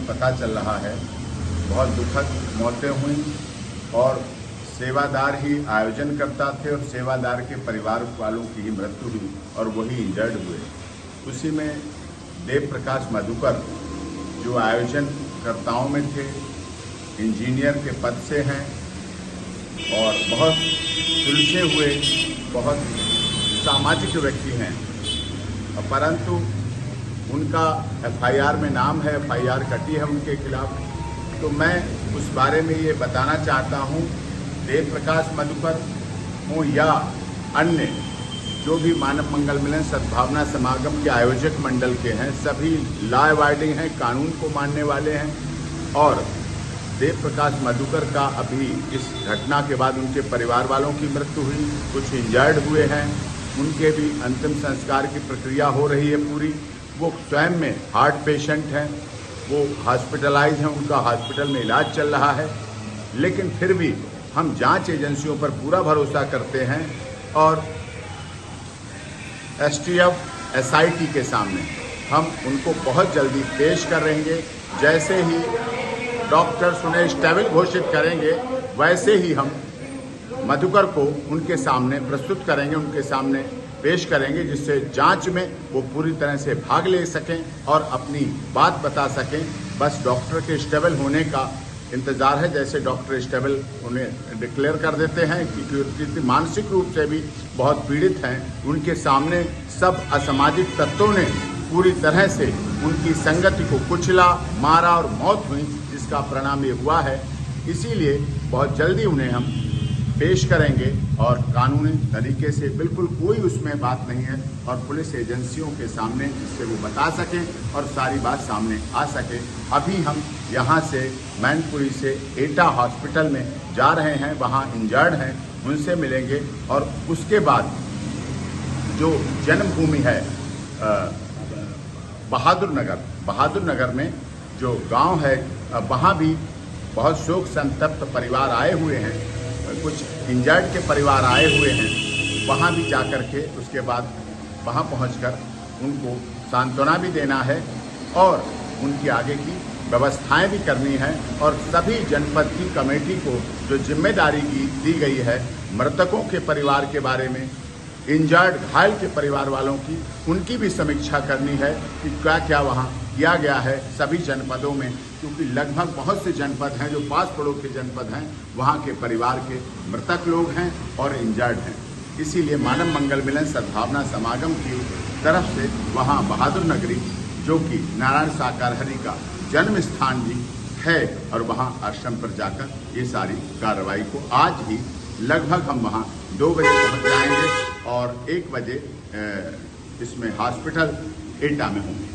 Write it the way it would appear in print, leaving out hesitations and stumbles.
में पता चल रहा है बहुत दुखद मौतें हुई और सेवादार ही आयोजन करता थे और सेवादार के परिवार वालों की ही मृत्यु हुई और वही इंजर्ड हुए। उसी में देव प्रकाश मधुकर जो आयोजन कर्ताओं में थे, इंजीनियर के पद से हैं और बहुत सुलझे हुए, बहुत सामाजिक व्यक्ति हैं, परंतु उनका एफआईआर में नाम है, एफआईआर कटी है उनके खिलाफ। तो मैं उस बारे में ये बताना चाहता हूँ, देव प्रकाश मधुकर हों या अन्य जो भी मानव मंगल मिलन सद्भावना समागम के आयोजक मंडल के हैं, सभी लॉ अबाइडिंग हैं, कानून को मानने वाले हैं। और देव प्रकाश मधुकर का अभी इस घटना के बाद उनके परिवार वालों की मृत्यु हुई, कुछ इंजर्ड हुए हैं, उनके भी अंतिम संस्कार की प्रक्रिया हो रही है पूरी। वो स्वयं में हार्ट पेशेंट हैं, वो हॉस्पिटलाइज हैं, उनका हॉस्पिटल में इलाज चल रहा है। लेकिन फिर भी हम जांच एजेंसियों पर पूरा भरोसा करते हैं और एसटीएफ एसआईटी के सामने हम उनको बहुत जल्दी पेश करेंगे। जैसे ही डॉक्टर्स उन्हें स्टेबल घोषित करेंगे, वैसे ही हम मधुकर को उनके सामने प्रस्तुत करेंगे, उनके सामने पेश करेंगे, जिससे जांच में वो पूरी तरह से भाग ले सकें और अपनी बात बता सकें। बस डॉक्टर के स्टेबल होने का इंतजार है। जैसे डॉक्टर स्टेबल उन्हें डिक्लेयर कर देते हैं क्योंकि मानसिक रूप से भी बहुत पीड़ित हैं, उनके सामने सब असामाजिक तत्वों ने पूरी तरह से उनकी संगति को कुचला, मारा और मौत हुई, जिसका परिणाम ये हुआ है। इसीलिए बहुत जल्दी उन्हें हम पेश करेंगे और कानूनी तरीके से बिल्कुल कोई उसमें बात नहीं है और पुलिस एजेंसियों के सामने जिससे वो बता सकें और सारी बात सामने आ सके। अभी हम यहाँ से मैनपुरी से एटा हॉस्पिटल में जा रहे हैं, वहाँ इंजर्ड हैं, उनसे मिलेंगे और उसके बाद जो जन्मभूमि है बहादुर नगर में जो गांव है, वहाँ भी बहुत शोक संतप्त परिवार आए हुए हैं, कुछ इंजर्ड के परिवार आए हुए हैं। वहाँ भी जाकर के उसके बाद वहाँ पहुंचकर उनको सांत्वना भी देना है और उनकी आगे की व्यवस्थाएं भी करनी है। और सभी जनपद की कमेटी को जो जिम्मेदारी दी गई है मृतकों के परिवार के बारे में, इंजर्ड घायल के परिवार वालों की, उनकी भी समीक्षा करनी है कि क्या क्या वहाँ किया गया है सभी जनपदों में, क्योंकि लगभग बहुत से जनपद हैं जो पास पड़ोस के जनपद हैं, वहाँ के परिवार के मृतक लोग हैं और इंजर्ड हैं। इसीलिए मानव मंगल मिलन सद्भावना समागम की तरफ से वहाँ बहादुर नगरी, जो कि नारायण साकार हरि का जन्म स्थान भी है, और वहाँ आश्रम पर जाकर ये सारी कार्रवाई को आज ही लगभग हम वहाँ 2 बजे पहुँच जाएंगे और 1 बजे इसमें हॉस्पिटल एटा में होंगे।